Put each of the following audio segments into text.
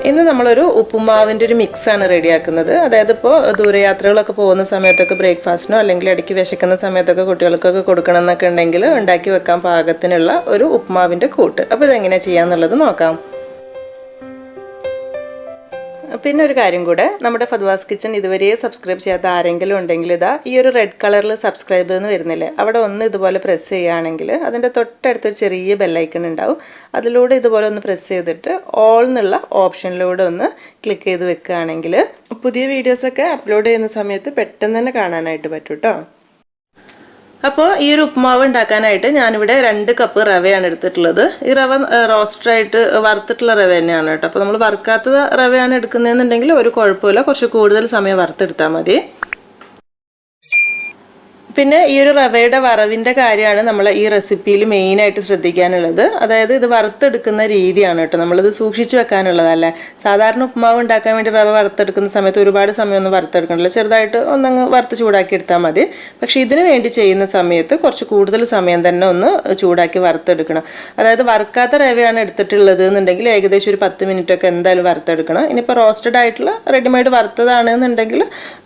ഇന്ന് നമ്മളൊരു ഉപ്പുമാവിൻ്റെ ഒരു മിക്സാണ് റെഡിയാക്കുന്നത്. അതായത് ഇപ്പോൾ ദൂരയാത്രകളൊക്കെ പോകുന്ന സമയത്തൊക്കെ ബ്രേക്ക്ഫാസ്റ്റിനോ അല്ലെങ്കിൽ ഇടയ്ക്ക് വിശക്കുന്ന സമയത്തൊക്കെ കുട്ടികൾക്കൊക്കെ കൊടുക്കണം എന്നൊക്കെ ഉണ്ടെങ്കിൽ ഉണ്ടാക്കി വെക്കാൻ പാകത്തിനുള്ള ഒരു ഉപ്പുമാവിൻ്റെ കൂട്ട്. അപ്പോൾ ഇതെങ്ങനെയാണ് ചെയ്യാന്നുള്ളത് നോക്കാം. പിന്നെ ഒരു കാര്യം കൂടെ, നമ്മുടെ ഫദ്വാസ് കിച്ചൺ ഇതുവരെ സബ്സ്ക്രൈബ് ചെയ്യാത്ത ആരെങ്കിലും ഉണ്ടെങ്കിൽ ഇതാ ഈ ഒരു റെഡ് കളറിൽ സബ്സ്ക്രൈബ് എന്ന് വരുന്നില്ലേ, അവിടെ ഒന്ന് ഇതുപോലെ പ്രസ് ചെയ്യുകയാണെങ്കിൽ അതിൻ്റെ തൊട്ടടുത്തൊരു ചെറിയ ബെല്ലൈക്കൺ ഉണ്ടാവും. അതിലൂടെ ഇതുപോലെ ഒന്ന് പ്രസ് ചെയ്തിട്ട് ഓൾ എന്നുള്ള ഓപ്ഷനിലൂടെ ഒന്ന് ക്ലിക്ക് ചെയ്ത് വെക്കുകയാണെങ്കിൽ പുതിയ വീഡിയോസൊക്കെ അപ്ലോഡ് ചെയ്യുന്ന സമയത്ത് പെട്ടെന്ന് തന്നെ കാണാനായിട്ട് പറ്റും കേട്ടോ. അപ്പോൾ ഈ ഒരു ഉപ്പുമാവ് ഉണ്ടാക്കാനായിട്ട് ഞാനിവിടെ 2 കപ്പ് റവയാണ് എടുത്തിട്ടുള്ളത്. ഈ റവ റോസ്റ്ററായിട്ട് വറുത്തിട്ടുള്ള റവ തന്നെയാണ് കേട്ടോ. അപ്പോൾ നമ്മൾ വറുക്കാത്ത റവയാണ് എടുക്കുന്നതെന്നുണ്ടെങ്കിൽ ഒരു കുഴപ്പമില്ല, കുറച്ച് കൂടുതൽ സമയം വറുത്തെടുത്താൽ മതി. പിന്നെ ഈ ഒരു റവയുടെ വറവിൻ്റെ കാര്യമാണ് നമ്മൾ ഈ റെസിപ്പിയിൽ മെയിനായിട്ട് ശ്രദ്ധിക്കാനുള്ളത്. അതായത് ഇത് വറുത്തെടുക്കുന്ന രീതിയാണ് കേട്ടോ, നമ്മളിത് സൂക്ഷിച്ച് വെക്കാനുള്ളതല്ലേ. സാധാരണ ഉപ്പുമാവ് ഉണ്ടാക്കാൻ വേണ്ടി റവ വറുത്തെടുക്കുന്ന സമയത്ത് ഒരുപാട് സമയമൊന്നും വറുത്തെടുക്കണില്ല, ചെറുതായിട്ട് ഒന്നങ്ങ് വറുത്ത് ചൂടാക്കി എടുത്താൽ മതി. പക്ഷേ ഇതിന് വേണ്ടി ചെയ്യുന്ന സമയത്ത് കുറച്ച് കൂടുതൽ സമയം തന്നെ ഒന്ന് ചൂടാക്കി വറുത്തെടുക്കണം. അതായത് വറുക്കാത്ത റവയാണ് എടുത്തിട്ടുള്ളത് എന്നുണ്ടെങ്കിൽ ഏകദേശം ഒരു 10 മിനിറ്റൊക്കെ എന്തായാലും വറുത്തെടുക്കണം. ഇനിയിപ്പോൾ റോസ്റ്റഡ് ആയിട്ടുള്ള റെഡിമെയ്ഡ് വറുത്തതാണെന്നുണ്ടെങ്കിൽ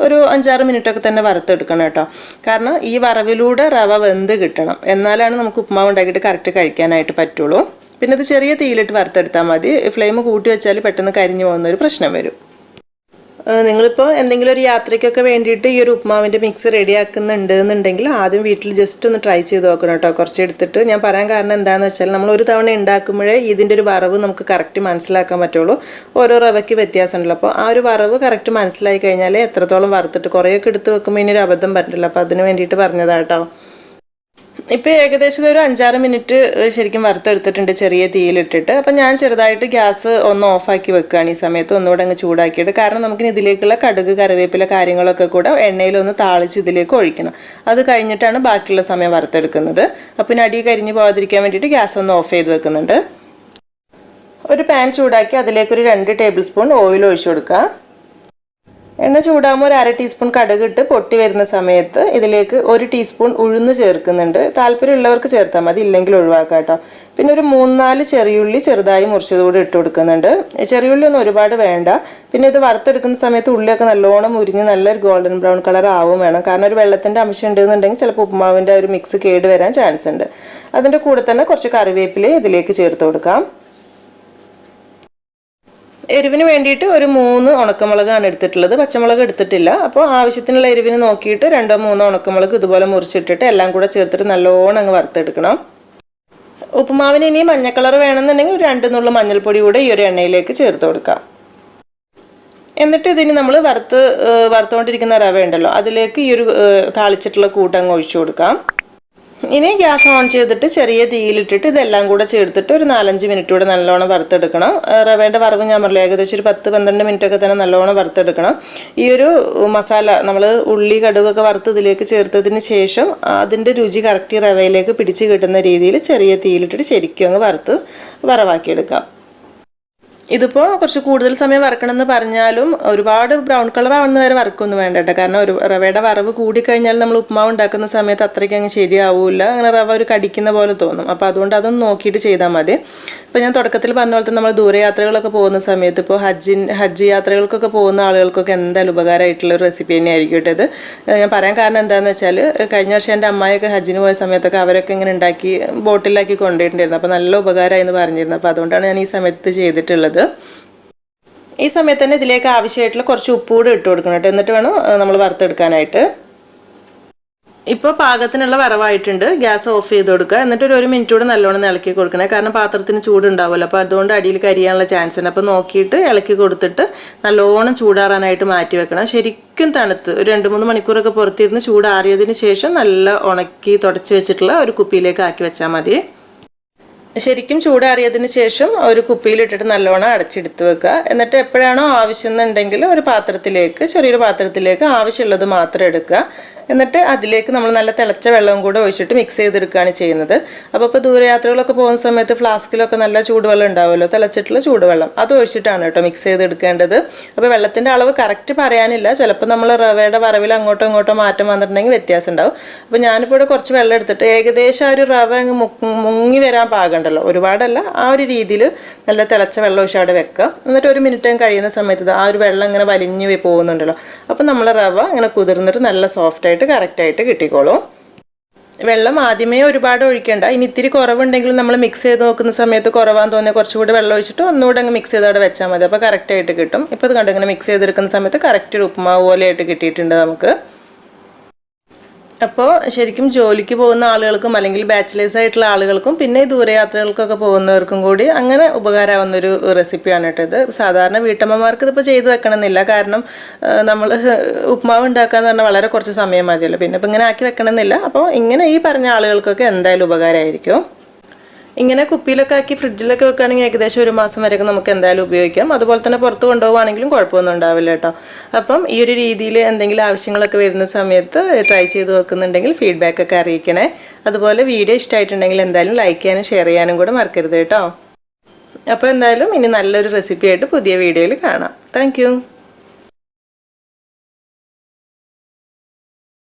ഒരു 5-6 മിനിറ്റൊക്കെ തന്നെ വറുത്തെടുക്കണം കേട്ടോ. കാരണം ഈ വറവിലൂടെ റവ വെന്ത് കിട്ടണം, എന്നാലാണ് നമുക്ക് ഉപ്പുമാവ് ഉണ്ടാക്കിയിട്ട് കറക്റ്റ് കഴിക്കാനായിട്ട് പറ്റുള്ളൂ. പിന്നെ ഇത് ചെറിയ തീയിലിട്ട് വറുത്തെടുത്താൽ മതി. ഫ്ലെയിം കൂട്ടി വെച്ചാൽ പെട്ടെന്ന് കരിഞ്ഞു പോകുന്നൊരു പ്രശ്നം വരും. നിങ്ങളിപ്പോൾ എന്തെങ്കിലും ഒരു യാത്രയ്ക്കൊക്കെ വേണ്ടിയിട്ട് ഈ ഒരു ഉപ്പുമാവിൻ്റെ മിക്സ് റെഡിയാക്കുന്നുണ്ട് എന്നുണ്ടെങ്കിൽ ആദ്യം വീട്ടിൽ ജസ്റ്റ് ഒന്ന് ട്രൈ ചെയ്ത് നോക്കണം കേട്ടോ. കുറച്ച് എടുത്തിട്ട് ഞാൻ പറയാൻ കാരണം എന്താണെന്ന് വെച്ചാൽ നമ്മൾ ഒരു തവണ ഉണ്ടാക്കുമ്പോഴേ ഇതിൻ്റെ ഒരു വറവ് നമുക്ക് കറക്റ്റ് മനസ്സിലാക്കാൻ പറ്റുള്ളൂ. ഓരോ റവയ്ക്ക് വ്യത്യാസമുണ്ടല്ലോ. അപ്പോൾ ആ ഒരു വറവ് കറക്റ്റ് മനസ്സിലായി കഴിഞ്ഞാൽ എത്രത്തോളം വറുത്തിട്ട് കുറേയൊക്കെ എടുത്ത് വെക്കുമ്പോൾ ഇനി ഒരു അബദ്ധം പറ്റില്ല. അപ്പോൾ അതിന് വേണ്ടിയിട്ട് പറഞ്ഞതാട്ടോ. ഇപ്പോൾ ഏകദേശം ഒരു 5-6 മിനിറ്റ് ശരിക്കും വറുത്തെടുത്തിട്ടുണ്ട് ചെറിയ തീയിലിട്ടിട്ട്. അപ്പം ഞാൻ ചെറുതായിട്ട് ഗ്യാസ് ഒന്ന് ഓഫാക്കി വെക്കുകയാണ് ഈ സമയത്ത്, ഒന്നുകൂടെ അങ്ങ് ചൂടാക്കിയിട്ട്. കാരണം നമുക്കിനി ഇതിലേക്കുള്ള കടുക്, കറിവേപ്പില കാര്യങ്ങളൊക്കെ കൂടെ എണ്ണയിലൊന്ന് താളിച്ച് ഇതിലേക്ക് ഒഴിക്കണം. അത് കഴിഞ്ഞിട്ടാണ് ബാക്കിയുള്ള സമയം വറുത്തെടുക്കുന്നത്. അപ്പം പിന്നെ അടി കരിഞ്ഞ് പോകാതിരിക്കാൻ വേണ്ടിയിട്ട് ഗ്യാസ് ഒന്ന് ഓഫ് ചെയ്ത് വെക്കുന്നുണ്ട്. ഒരു പാൻ ചൂടാക്കി അതിലേക്കൊരു 2 ടേബിൾ സ്പൂൺ ഓയിൽ ഒഴിച്ചു കൊടുക്കുക. എണ്ണ ചൂടാകുമ്പോൾ ഒരു 1/2 ടീസ്പൂൺ കടുക് ഇട്ട് പൊട്ടി വരുന്ന സമയത്ത് ഇതിലേക്ക് 1 ടീസ്പൂൺ ഉഴുന്ന് ചേർക്കുന്നുണ്ട്. താല്പര്യമുള്ളവർക്ക് ചേർത്താൽ മതി, ഇല്ലെങ്കിൽ ഒഴിവാക്കാം കേട്ടോ. പിന്നെ ഒരു 3-4 ചെറിയുള്ളി ചെറുതായി മുറിച്ചത് കൂടി ഇട്ട് കൊടുക്കുന്നുണ്ട്. ചെറിയുള്ളി ഒന്നും ഒരുപാട് വേണ്ട. പിന്നെ ഇത് വറുത്തെടുക്കുന്ന സമയത്ത് ഉള്ളിയൊക്കെ നല്ലോണം മുരിഞ്ഞ് നല്ലൊരു ഗോൾഡൻ ബ്രൗൺ കളർ ആവും വേണം. കാരണം ഒരു വെള്ളത്തിൻ്റെ അംശം ഉണ്ടെന്നുണ്ടെങ്കിൽ ചിലപ്പോൾ ഉപ്പുമാവിൻ്റെ ഒരു മിക്സ് കേട് വരാൻ ചാൻസ് ഉണ്ട്. അതിൻ്റെ കൂടെ തന്നെ കുറച്ച് കറിവേപ്പില ഇതിലേക്ക് ചേർത്ത് കൊടുക്കാം. എരിവിന് വേണ്ടിയിട്ട് ഒരു 3 ഉണക്കമുളകാണ് എടുത്തിട്ടുള്ളത്, പച്ചമുളക് എടുത്തിട്ടില്ല. അപ്പോൾ ആവശ്യത്തിനുള്ള എരിവിന് നോക്കിയിട്ട് 2-3 ഉണക്കമുളക് ഇതുപോലെ മുറിച്ചിട്ടിട്ട് എല്ലാം കൂടെ ചേർത്തിട്ട് നല്ലോണം അങ്ങ് വറുത്തെടുക്കണം. ഉപ്പുമാവിന് ഇനി മഞ്ഞ കളർ വേണമെന്നുണ്ടെങ്കിൽ ഒരു 2 നുള്ളു മഞ്ഞൾപ്പൊടി കൂടെ ഈ ഒരു എണ്ണയിലേക്ക് ചേർത്ത് കൊടുക്കാം. എന്നിട്ട് ഇതിന് നമ്മൾ വറുത്തുകൊണ്ടിരിക്കുന്ന റവ ഉണ്ടല്ലോ, അതിലേക്ക് ഈ ഒരു താളിച്ചിട്ടുള്ള കൂട്ടങ്ങ് ഒഴിച്ചു കൊടുക്കാം. ഇനി ഗ്യാസ് ഓൺ ചെയ്തിട്ട് ചെറിയ തീയിലിട്ടിട്ട് ഇതെല്ലാം കൂടെ ചേർത്തിട്ട് ഒരു 4-5 മിനിറ്റ് കൂടെ നല്ലോണം വറുത്തെടുക്കണം. റവേൻ്റെ വറവ് ഞാൻ പറഞ്ഞില്ല, ഏകദേശം ഒരു 10-12 മിനിറ്റൊക്കെ തന്നെ നല്ലോണം വറുത്തെടുക്കണം. ഈ ഒരു മസാല നമ്മൾ ഉള്ളി കടുകൊക്കെ വറുത്ത് ഇതിലേക്ക് ചേർത്തതിന് ശേഷം അതിൻ്റെ രുചി കറക്റ്റ് റവയിലേക്ക് പിടിച്ച് കിട്ടുന്ന രീതിയിൽ ചെറിയ തീയിലിട്ടിട്ട് ശരിക്കും അങ്ങ് വറവാക്കിയെടുക്കാം. ഇതിപ്പോൾ കുറച്ച് കൂടുതൽ സമയം വറക്കണമെന്ന് പറഞ്ഞാലും ഒരുപാട് ബ്രൗൺ കളർ ആവുന്ന വരെ വറക്കൊന്നും വേണ്ട കേട്ടോ. കാരണം ഒരു റവയുടെ വറവ് കൂടിക്കഴിഞ്ഞാൽ നമ്മൾ ഉപ്പുമാവ് ഉണ്ടാക്കുന്ന സമയത്ത് അത്രയ്ക്ക് അങ്ങ് ശരിയാവില്ല, അങ്ങനെ റവ ഒരു കടിക്കുന്ന പോലെ തോന്നും. അപ്പോൾ അതുകൊണ്ട് അതൊന്ന് നോക്കിയിട്ട് ചെയ്താൽ മതി. ഇപ്പോൾ ഞാൻ തുടക്കത്തിൽ പറഞ്ഞ പോലെ തന്നെ നമ്മൾ ദൂരയാത്രകളൊക്കെ പോകുന്ന സമയത്ത് ഇപ്പോൾ ഹജ്ജ് യാത്രകൾക്കൊക്കെ പോകുന്ന ആളുകൾക്കൊക്കെ എന്തായാലും ഉപകാരമായിട്ടുള്ള ഒരു റെസിപ്പി തന്നെയായിരിക്കും കേട്ടോ ഇത്. ഞാൻ പറയാൻ കാരണം എന്താണെന്ന് വെച്ചാൽ കഴിഞ്ഞ വർഷം എൻ്റെ അമ്മായിയൊക്കെ ഹജ്ജിന് പോയ സമയത്തൊക്കെ അവരൊക്കെ ഇങ്ങനെ ഉണ്ടാക്കി ബോട്ടിലാക്കി കൊണ്ടുപോയിട്ടുണ്ടായിരുന്നു. അപ്പോൾ നല്ല ഉപകാരമായി എന്ന് പറഞ്ഞിരുന്നു. അപ്പോൾ അതുകൊണ്ടാണ് ഞാൻ ഈ സമയത്ത് ചെയ്തിട്ടുള്ളത്. ഈ സമയത്ത് തന്നെ ഇതിലേക്ക് ആവശ്യമായിട്ടുള്ള കുറച്ച് ഉപ്പ് കൂടി ഇട്ട് കൊടുക്കണം കേട്ടോ. എന്നിട്ട് വേണം നമ്മൾ വറുത്തെടുക്കാനായിട്ട്. ഇപ്പോൾ പാകത്തിനുള്ള വറവായിട്ടുണ്ട്. ഗ്യാസ് ഓഫ് ചെയ്ത് കൊടുക്കുക. എന്നിട്ട് ഒരു 1 മിനിറ്റ് കൂടെ നല്ലോണം ഇളക്കി കൊടുക്കണേ. കാരണം പാത്രത്തിന് ചൂടുണ്ടാവുമല്ലോ, അപ്പോൾ അതുകൊണ്ട് അടിയിൽ കരിയാനുള്ള ചാൻസ് ഉണ്ട്. അപ്പോൾ നോക്കിയിട്ട് ഇളക്കി കൊടുത്തിട്ട് നല്ലോണം ചൂടാറാനായിട്ട് മാറ്റി വെക്കണം. ശരിക്കും തണുത്ത് ഒരു 2-3 മണിക്കൂറൊക്കെ പുറത്തിരുന്ന് ചൂടാറിയതിന് ശേഷം നല്ല ഉണക്കി തുടച്ച് വെച്ചിട്ടുള്ള ഒരു കുപ്പിയിലേക്ക് ആക്കി വെച്ചാൽ മതി. ശരിക്കും ചൂടാറിയതിന് ശേഷം ഒരു കുപ്പിയിലിട്ടിട്ട് നല്ലോണം അടച്ചെടുത്ത് വെക്കുക. എന്നിട്ട് എപ്പോഴാണോ ആവശ്യം എന്നുണ്ടെങ്കിൽ ഒരു പാത്രത്തിലേക്ക്, ചെറിയൊരു പാത്രത്തിലേക്ക് ആവശ്യമുള്ളത് മാത്രം എടുക്കുക. എന്നിട്ട് അതിലേക്ക് നമ്മൾ നല്ല തിളച്ച വെള്ളവും കൂടെ ഒഴിച്ചിട്ട് മിക്സ് ചെയ്തെടുക്കുകയാണ് ചെയ്യുന്നത്. അപ്പോൾ ദൂരയാത്രകളൊക്കെ പോകുന്ന സമയത്ത് ഫ്ലാസ്കിലൊക്കെ നല്ല ചൂടുവെള്ളം ഉണ്ടാവുമല്ലോ, തിളച്ചിട്ടുള്ള ചൂടുവെള്ളം, അത് ഒഴിച്ചിട്ടാണ് കേട്ടോ മിക്സ് ചെയ്തെടുക്കേണ്ടത്. അപ്പോൾ വെള്ളത്തിൻ്റെ അളവ് കറക്റ്റ് പറയാനില്ല, ചിലപ്പോൾ നമ്മൾ റവയുടെ വറവിൽ അങ്ങോട്ടോ ഇങ്ങോട്ടോ മാറ്റം വന്നിട്ടുണ്ടെങ്കിൽ വ്യത്യാസം ഉണ്ടാവും. അപ്പോൾ ഞാനിപ്പോൾ ഇവിടെ കുറച്ച് വെള്ളം എടുത്തിട്ട് ഏകദേശം ആ ഒരു റവ അങ്ങ് മുങ്ങി വരാൻ പാകണം ഉണ്ടല്ലോ, ഒരുപാടല്ല, ആ ഒരു രീതിയിൽ നല്ല തിളച്ച വെള്ളം ഒഴിച്ച് അവിടെ വെക്കുക. എന്നിട്ട് 1 മിനിറ്റ് കഴിയുന്ന സമയത്ത് ആ ഒരു വെള്ളം ഇങ്ങനെ വലിഞ്ഞ് പോകുന്നുണ്ടല്ലോ, അപ്പോൾ നമ്മൾ റവ ഇങ്ങനെ കുതിർന്നിട്ട് നല്ല സോഫ്റ്റായിട്ട് കറക്റ്റായിട്ട് കിട്ടിക്കോളും. വെള്ളം ആദ്യമേ ഒരുപാട് ഒഴിക്കേണ്ട. ഇനി ഇത്തിരി കുറവുണ്ടെങ്കിലും നമ്മൾ മിക്സ് ചെയ്ത് നോക്കുന്ന സമയത്ത് കുറവാന്ന് തോന്നിയാൽ കുറച്ചുകൂടി വെള്ളം ഒഴിച്ചിട്ട് ഒന്നുകൂടെ അങ്ങ് മിക്സ് ചെയ്ത് അവിടെ വെച്ചാൽ മതി. അപ്പോൾ കറക്റ്റായിട്ട് കിട്ടും. ഇപ്പോൾ ഇത് കണ്ട് ഇങ്ങനെ മിക്സ് ചെയ്തെടുക്കുന്ന സമയത്ത് കറക്റ്റ് ഒരു ഉപ്പുമാവ് പോലെയായിട്ട് കിട്ടിയിട്ടുണ്ട് നമുക്ക്. അപ്പോൾ ശരിക്കും ജോലിക്ക് പോകുന്ന ആളുകൾക്കും അല്ലെങ്കിൽ ബാച്ചിലേഴ്സ് ആയിട്ടുള്ള ആളുകൾക്കും പിന്നെ ദൂരയാത്രകൾക്കൊക്കെ പോകുന്നവർക്കും കൂടി അങ്ങനെ ഉപകാരമാവുന്നൊരു റെസിപ്പിയാണ് കേട്ടോ ഇത്. സാധാരണ വീട്ടമ്മമാർക്ക് ഇതിപ്പോൾ ചെയ്തു വെക്കണമെന്നില്ല, കാരണം നമ്മൾ ഉപ്മാവ് ഉണ്ടാക്കാന്ന് പറഞ്ഞാൽ വളരെ കുറച്ച് സമയം മതിയല്ലോ. പിന്നെ ഇപ്പം ഇങ്ങനെ ആക്കി വെക്കണമെന്നില്ല. അപ്പോൾ ഇങ്ങനെ ഈ പറഞ്ഞ ആളുകൾക്കൊക്കെ എന്തായാലും ഉപകാരമായിരിക്കും. ഇങ്ങനെ കുപ്പിയിലൊക്കെ ആക്കി ഫ്രിഡ്ജിലൊക്കെ വെക്കുകയാണെങ്കിൽ ഏകദേശം 1 മാസം വരെയൊക്കെ നമുക്ക് എന്തായാലും ഉപയോഗിക്കാം. അതുപോലെ തന്നെ പുറത്ത് കൊണ്ടുപോകുകയാണെങ്കിലും കുഴപ്പമൊന്നും ഉണ്ടാവില്ല കേട്ടോ. അപ്പം ഈ ഒരു രീതിയിൽ എന്തെങ്കിലും ആവശ്യങ്ങളൊക്കെ വരുന്ന സമയത്ത് ട്രൈ ചെയ്ത് വെക്കുന്നുണ്ടെങ്കിൽ ഫീഡ്ബാക്കൊക്കെ അറിയിക്കണേ. അതുപോലെ വീഡിയോ ഇഷ്ടമായിട്ടുണ്ടെങ്കിൽ എന്തായാലും ലൈക്ക് ചെയ്യാനും ഷെയർ ചെയ്യാനും കൂടെ മറക്കരുത് കേട്ടോ. അപ്പോൾ എന്തായാലും ഇനി നല്ലൊരു റെസിപ്പി ആയിട്ട് പുതിയ വീഡിയോയിൽ കാണാം. താങ്ക്